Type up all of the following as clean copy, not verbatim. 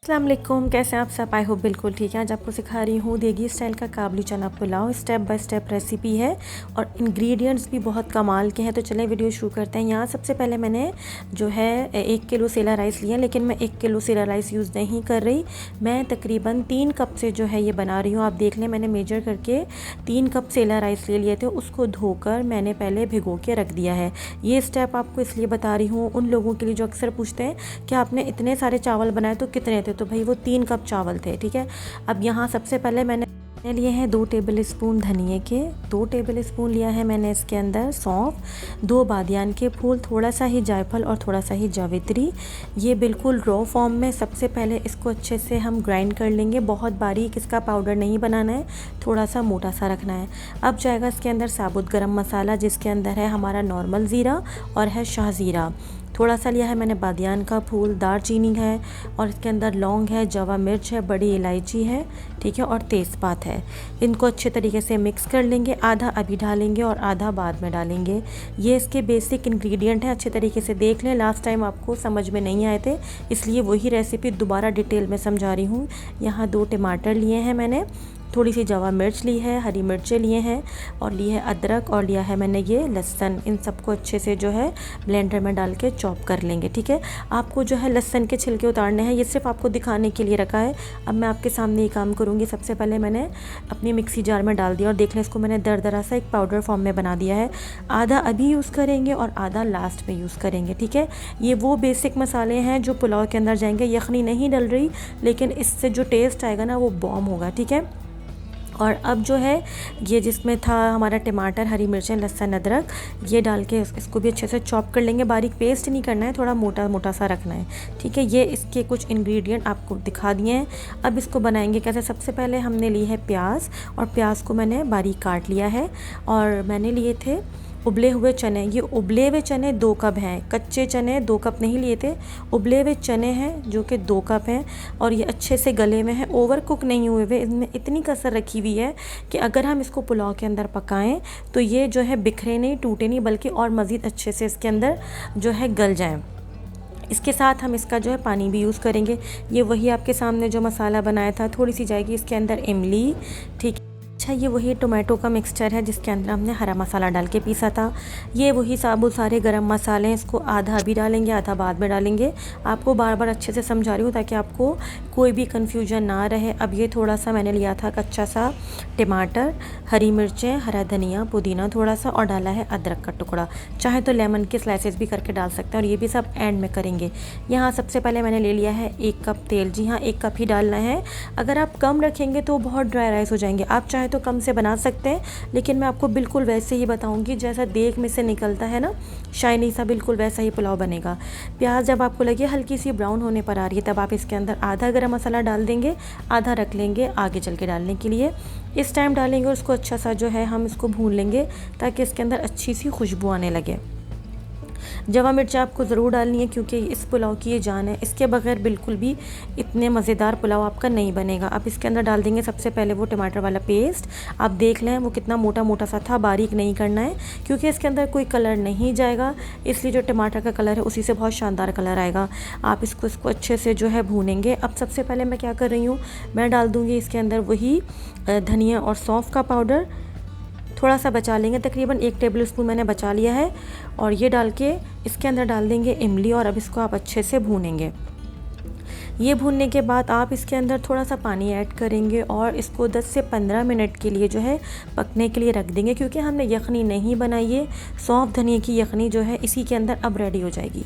अस्सलाम वालेकुम, कैसे हैं आप सब। आई होप बिल्कुल ठीक है। आज आपको सिखा रही हूँ देगी स्टाइल का काबुली चना pulao. Step by step recipe है और इंग्रेडिएंट्स भी बहुत कमाल के हैं। तो चलें वीडियो शुरू करते हैं। यहाँ सबसे पहले मैंने जो है 1 किलो सेला राइस लिया, लेकिन मैं 1 किलो सेला राइस यूज़ नहीं कर रही। मैं तकरीबन 3 कप से जो है ये बना रही हूँ। आप देख लें, मैंने मेजर करके 3 कप सेला राइस ले लिए थे। उसको धोकर मैंने पहले भिगो के रख दिया है। ये स्टेप आपको इसलिए बता रही हूँ उन लोगों के लिए जो अक्सर पूछते हैं कि आपने इतने सारे चावल बनाए तो कितने थे, तो भाई वो 3 कप चावल थे। ठीक है। अब यहाँ सबसे पहले मैंने लिए हैं 2 टेबल स्पून धनिए के, 2 टेबल स्पून लिया है मैंने इसके अंदर सौंफ, 2 बादियान के फूल, थोड़ा सा ही जायफल और थोड़ा सा ही जावित्री। ये बिल्कुल रॉ फॉर्म में सबसे पहले इसको अच्छे से हम ग्राइंड कर लेंगे। बहुत बारीक इसका पाउडर नहीं बनाना है, थोड़ा सा मोटा सा रखना है। अब जाएगा इसके अंदर साबुत गरम मसाला, जिसके अंदर है हमारा नॉर्मल ज़ीरा और है शाह ज़ीरा। थोड़ा सा लिया है मैंने बादियान का फूल, दालचीनी है और इसके अंदर लौंग है, जवा मिर्च है, बड़ी इलायची है, ठीक है, और तेज़पात है। इनको अच्छे तरीके से मिक्स कर लेंगे। आधा अभी डालेंगे और आधा बाद में डालेंगे। ये इसके बेसिक इंग्रेडिएंट हैं। अच्छे तरीके से देख लें। लास्ट टाइम आपको समझ में नहीं आए थे, इसलिए वही रेसिपी दोबारा डिटेल में समझा रही हूँ। यहाँ 2 टमाटर लिए हैं मैंने, थोड़ी सी जवा मिर्च ली है, हरी मिर्चें लिए हैं और ली है अदरक और लिया है मैंने ये लहसुन। इन सबको अच्छे से जो है ब्लेंडर में डाल के चॉप कर लेंगे। ठीक है। आपको जो है लहसुन के छिलके उतारने हैं, ये सिर्फ आपको दिखाने के लिए रखा है। अब मैं आपके सामने ये काम करूँगी। सबसे पहले मैंने अपनी मिक्सी जार में डाल दिया और देख लें, इसको मैंने दरदरा सा एक पाउडर फॉर्म में बना दिया है। आधा अभी यूज़ करेंगे और आधा लास्ट में यूज़ करेंगे। ठीक है। ये वो बेसिक मसाले हैं जो पुलाव के अंदर जाएंगे। यखनी नहीं डल रही, लेकिन इससे जो टेस्ट आएगा ना वो बॉम होगा। ठीक है। और अब जो है ये जिसमें था हमारा टमाटर, हरी मिर्चें, लहसुन, अदरक, ये डाल के इसको भी अच्छे से चॉप कर लेंगे। बारीक पेस्ट नहीं करना है, थोड़ा मोटा मोटा सा रखना है। ठीक है। ये इसके कुछ इंग्रेडिएंट आपको दिखा दिए हैं। अब इसको बनाएंगे कैसे। सबसे पहले हमने ली है प्याज और प्याज को मैंने बारीक काट लिया है और मैंने लिए थे उबले हुए चने। ये उबले हुए चने 2 कप हैं। कच्चे चने 2 कप नहीं लिए थे, उबले हुए चने हैं जो कि 2 कप हैं और ये अच्छे से गले में हैं, ओवर कुक नहीं हुए हुए। इनमें इतनी कसर रखी हुई है कि अगर हम इसको पुलाव के अंदर पकाएं तो ये जो है बिखरे नहीं, टूटे नहीं, बल्कि और मज़ीद अच्छे से इसके अंदर जो है गल जाएँ। इसके साथ हम इसका जो है पानी भी यूज़ करेंगे। ये वही आपके सामने जो मसाला बनाया था, थोड़ी सी जाएगी इसके अंदर इमली। ठीक। अच्छा, ये वही टोमेटो का मिक्सचर है जिसके अंदर हमने हरा मसाला डाल के पीसा था। ये वही साबुत सारे गरम मसाले हैं। इसको आधा अभी डालेंगे, आधा बाद में डालेंगे। आपको बार बार अच्छे से समझा रही हूँ ताकि आपको कोई भी कन्फ्यूजन ना रहे। अब ये थोड़ा सा मैंने लिया था कच्चा सा टमाटर, हरी मिर्चें, हरा धनिया, पुदीना थोड़ा सा और डाला है अदरक का टुकड़ा। चाहे तो लेमन के स्लाइसेस भी करके डाल सकते हैं और ये भी सब एंड में करेंगे। यहाँ सबसे पहले मैंने ले लिया है 1 कप तेल। जी हाँ, 1 कप ही डालना है। अगर आप कम रखेंगे तो बहुत ड्राई राइस हो जाएंगे। आप चाहे तो कम से बना सकते हैं, लेकिन मैं आपको बिल्कुल वैसे ही बताऊंगी जैसा देग में से निकलता है ना, शाइनी सा, बिल्कुल वैसा ही पुलाव बनेगा। प्याज जब आपको लगे हल्की सी ब्राउन होने पर आ रही है, तब आप इसके अंदर आधा गरम मसाला डाल देंगे, आधा रख लेंगे आगे चल के डालने के लिए। इस टाइम डालेंगे और उसको अच्छा सा जो है हम इसको भून लेंगे ताकि इसके अंदर अच्छी सी खुशबू आने लगे। जवा मिर्च आपको ज़रूर डालनी है क्योंकि इस पुलाव की ये जान है। इसके बगैर बिल्कुल भी इतने मज़ेदार पुलाव आपका नहीं बनेगा। अब इसके अंदर डाल देंगे सबसे पहले वो टमाटर वाला पेस्ट। आप देख लें वो कितना मोटा मोटा सा था, बारीक नहीं करना है क्योंकि इसके अंदर कोई कलर नहीं जाएगा, इसलिए जो टमाटर का कलर है उसी से बहुत शानदार कलर आएगा। आप इसको अच्छे से जो है भूनेंगे। अब सबसे पहले मैं क्या कर रही हूँ, मैं डाल दूँगी इसके अंदर वही धनिया और सौंफ का पाउडर। थोड़ा सा बचा लेंगे, तकरीबन 1 टेबल स्पून मैंने बचा लिया है और ये डाल के इसके अंदर डाल देंगे इमली और अब इसको आप अच्छे से भूनेंगे। ये भूनने के बाद आप इसके अंदर थोड़ा सा पानी ऐड करेंगे और इसको 10 से 15 मिनट के लिए जो है पकने के लिए रख देंगे क्योंकि हमने यखनी नहीं बनाई है। सौंफ धनिया की यखनी जो है इसी के अंदर अब रेडी हो जाएगी।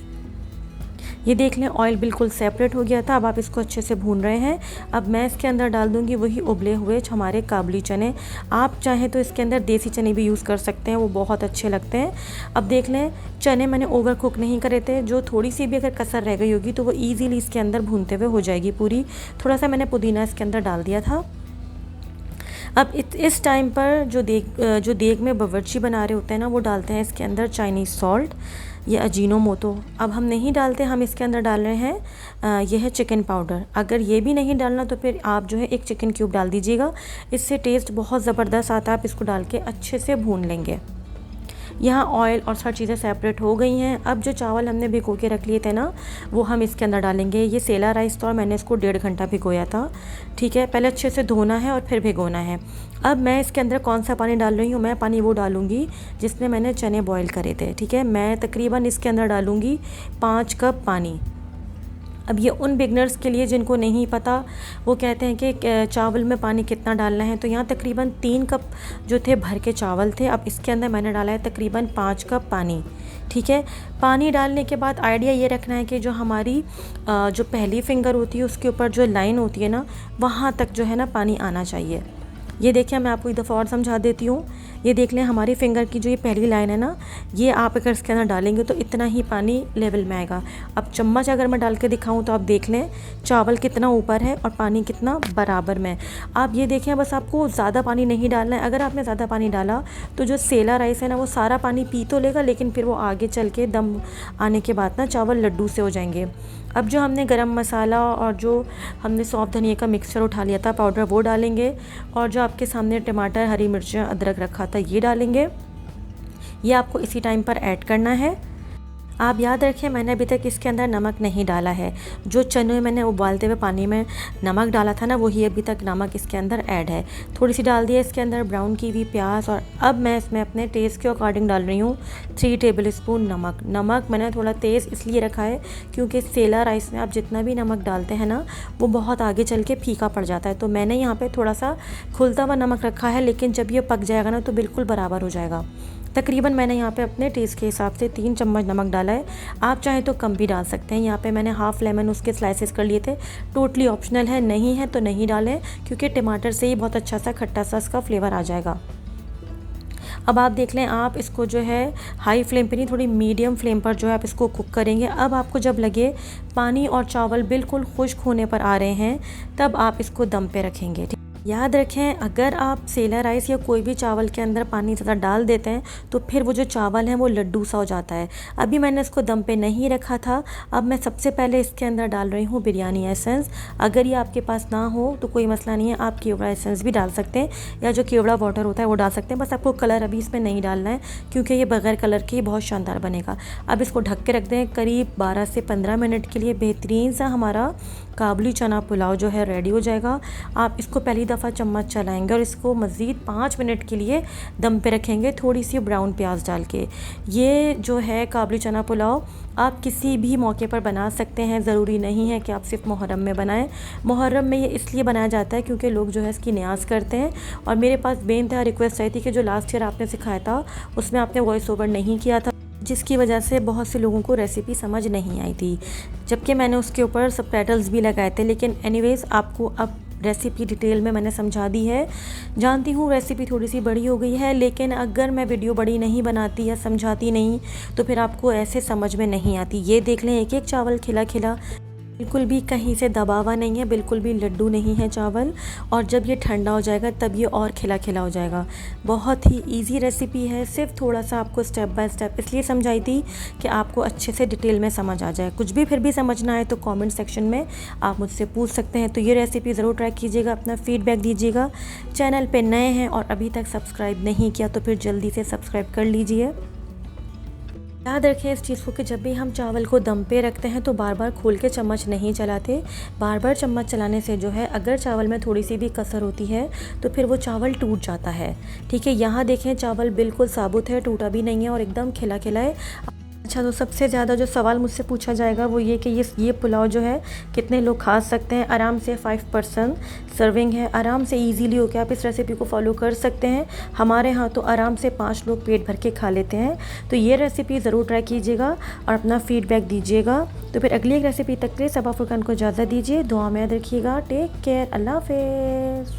ये देख लें ऑयल बिल्कुल सेपरेट हो गया था। अब आप इसको अच्छे से भून रहे हैं। अब मैं इसके अंदर डाल दूंगी वही उबले हुए हमारे काबुली चने। आप चाहें तो इसके अंदर देसी चने भी यूज़ कर सकते हैं, वो बहुत अच्छे लगते हैं। अब देख लें चने मैंने ओवर कुक नहीं करे थे, जो थोड़ी सी भी अगर कसर रह गई होगी तो वो ईज़िली इसके अंदर भूनते हुए हो जाएगी पूरी। थोड़ा सा मैंने पुदीना इसके अंदर डाल दिया था। अब इस टाइम पर जो देग में बावर्ची बना रहे होते हैं ना, वो डालते हैं इसके अंदर चाइनीज़ सॉल्ट, ये अजीनोमोटो। अब हम नहीं डालते, हम इसके अंदर डाल रहे हैं यह है चिकन पाउडर। अगर ये भी नहीं डालना तो फिर आप जो है 1 चिकन क्यूब डाल दीजिएगा, इससे टेस्ट बहुत ज़बरदस्त आता है। आप इसको डाल के अच्छे से भून लेंगे। यहाँ ऑयल और सारी चीज़ें सेपरेट हो गई हैं। अब जो चावल हमने भिगो के रख लिए थे ना, वो हम इसके अंदर डालेंगे। ये सेला राइस था और मैंने इसको 1.5 घंटा भिगोया था। ठीक है, पहले अच्छे से धोना है और फिर भिगोना है। अब मैं इसके अंदर कौन सा पानी डाल रही हूँ, मैं पानी वो डालूँगी जिसमें मैंने चने बॉईल करे थे। ठीक है, मैं तकरीबन इसके अंदर डालूँगी 5 कप पानी। अब ये उन बिगनर्स के लिए जिनको नहीं पता, वो कहते हैं कि चावल में पानी कितना डालना है, तो यहाँ तकरीबन 3 कप जो थे भर के चावल थे। अब इसके अंदर मैंने डाला है तकरीबन 5 कप पानी। ठीक है, पानी डालने के बाद आइडिया ये रखना है कि जो हमारी जो पहली फिंगर होती है उसके ऊपर जो लाइन होती है ना, वहाँ तक जो है ना पानी आना चाहिए। ये देखिए, मैं आपको एक दफ़ा और समझा देती हूँ। ये देख लें, हमारी फिंगर की जो ये पहली लाइन है ना, ये आप अगर इसके अंदर डालेंगे तो इतना ही पानी लेवल में आएगा। अब चम्मच अगर मैं डाल के दिखाऊँ तो आप देख लें चावल कितना ऊपर है और पानी कितना बराबर में। आप ये देखें, बस आपको ज़्यादा पानी नहीं डालना है। अगर आपने ज़्यादा पानी डाला तो जो सेला राइस है ना, वो सारा पानी पी तो लेगा, लेकिन फिर वो आगे चल के दम आने के बाद ना चावल लड्डू से हो जाएंगे। अब जो हमने गरम मसाला और जो हमने सौंफ धनिया का मिक्सचर उठा लिया था पाउडर, वो डालेंगे। और जो आपके सामने टमाटर, हरी मिर्चें, अदरक रखा था, ये डालेंगे। ये आपको इसी टाइम पर ऐड करना है। आप याद रखें, मैंने अभी तक इसके अंदर नमक नहीं डाला है। जो चने मैंने उबालते हुए पानी में नमक डाला था ना, वही अभी तक नमक इसके अंदर ऐड है। थोड़ी सी डाल दिया इसके अंदर ब्राउन की हुई प्याज। और अब मैं इसमें अपने टेस्ट के अकॉर्डिंग डाल रही हूँ 3 टेबल स्पून नमक। नमक मैंने थोड़ा तेज़ इसलिए रखा है क्योंकि सेला राइस में आप जितना भी नमक डालते हैं ना, वो बहुत आगे चल के फीका पड़ जाता है। तो मैंने यहाँ पर थोड़ा सा खुलता हुआ नमक रखा है, लेकिन जब ये पक जाएगा ना तो बिल्कुल बराबर हो जाएगा। तकरीबन मैंने यहाँ पे अपने टेस्ट के हिसाब से 3 चम्मच नमक डाला है। आप चाहें तो कम भी डाल सकते हैं। यहाँ पे मैंने हाफ़ लेमन उसके स्लाइसेस कर लिए थे। टोटली ऑप्शनल है, नहीं है तो नहीं डालें, क्योंकि टमाटर से ही बहुत अच्छा सा खट्टा सा इसका फ्लेवर आ जाएगा। अब आप देख लें, आप इसको जो है हाई फ्लेम पे नहीं, थोड़ी मीडियम फ्लेम पर जो है आप इसको कुक करेंगे। अब आपको जब लगे पानी और चावल बिल्कुल खुश्क होने पर आ रहे हैं, तब आप इसको दम पे रखेंगे। याद रखें, अगर आप सेला राइस या कोई भी चावल के अंदर पानी ज़्यादा डाल देते हैं तो फिर वो जो चावल है वो लड्डू सा हो जाता है। अभी मैंने इसको दम पे नहीं रखा था। अब मैं सबसे पहले इसके अंदर डाल रही हूँ बिरयानी एसेंस। अगर ये आपके पास ना हो तो कोई मसला नहीं है, आप केवड़ा एसेंस भी डाल सकते हैं या जो केवड़ा वाटर होता है वो डाल सकते हैं। बस आपको कलर अभी इसमें नहीं डालना है, क्योंकि ये बगैर कलर के ही बहुत शानदार बनेगा। अब इसको ढक के रख दें करीब 12 से 15 मिनट के लिए। बेहतरीन सा हमारा काबुली चना पुलाव जो है रेडी हो जाएगा। आप इसको पहली दफ़ा चम्मच चलाएंगे और इसको मज़ीद 5 मिनट के लिए दम पे रखेंगे, थोड़ी सी ब्राउन प्याज डाल के। ये जो है काबुली चना पुलाव आप किसी भी मौके पर बना सकते हैं, ज़रूरी नहीं है कि आप सिर्फ मुहर्रम में बनाएं। मुहर्रम में ये इसलिए बनाया जाता है क्योंकि लोग जो है इसकी न्याज़ करते हैं। और मेरे पास बेइंतहा रिक्वेस्ट आई थी कि जो लास्ट ईयर आपने सिखाया था उसमें आपने वॉइस ओवर नहीं किया था, जिसकी वजह से बहुत से लोगों को रेसिपी समझ नहीं आई थी, जबकि मैंने उसके ऊपर सबटाइटल्स भी लगाए थे। लेकिन एनीवेज़ आपको अब रेसिपी डिटेल में मैंने समझा दी है। जानती हूँ रेसिपी थोड़ी सी बड़ी हो गई है, लेकिन अगर मैं वीडियो बड़ी नहीं बनाती या समझाती नहीं तो फिर आपको ऐसे समझ में नहीं आती। ये देख लें, एक एक चावल खिला खिला, बिल्कुल भी कहीं से दबावा नहीं है, बिल्कुल भी लड्डू नहीं है चावल। और जब ये ठंडा हो जाएगा तब ये और खिला खिला हो जाएगा। बहुत ही इजी रेसिपी है, सिर्फ थोड़ा सा आपको स्टेप बाय स्टेप इसलिए समझाई थी कि आपको अच्छे से डिटेल में समझ आ जाए। कुछ भी फिर भी समझना है तो कमेंट सेक्शन में आप मुझसे पूछ सकते हैं। तो ये रेसिपी ज़रूर ट्राई कीजिएगा, अपना फ़ीडबैक दीजिएगा। चैनल पर नए हैं और अभी तक सब्सक्राइब नहीं किया तो फिर जल्दी से सब्सक्राइब कर लीजिए। याद रखें इस चीज़ को कि जब भी हम चावल को दम पे रखते हैं तो बार बार खोल के चम्मच नहीं चलाते। बार बार चम्मच चलाने से जो है, अगर चावल में थोड़ी सी भी कसर होती है तो फिर वो चावल टूट जाता है। ठीक है, यहाँ देखें चावल बिल्कुल साबुत है, टूटा भी नहीं है और एकदम खिला खिला है। अच्छा, तो सबसे ज़्यादा जो सवाल मुझसे पूछा जाएगा वो ये कि ये पुलाव जो है कितने लोग खा सकते हैं। आराम से 5 पर्सन सर्विंग है, आराम से इजीली हो के आप इस रेसिपी को फॉलो कर सकते हैं। हमारे यहाँ तो आराम से 5 लोग पेट भर के खा लेते हैं। तो ये रेसिपी ज़रूर ट्राई कीजिएगा और अपना फ़ीडबैक दीजिएगा। तो फिर अगली एक रेसिपी तक के लिए सबा फुरकान को इजाज़त दीजिए। दुआ में याद रखिएगा। टेक केयर, अल्लाह हाफ़िज़।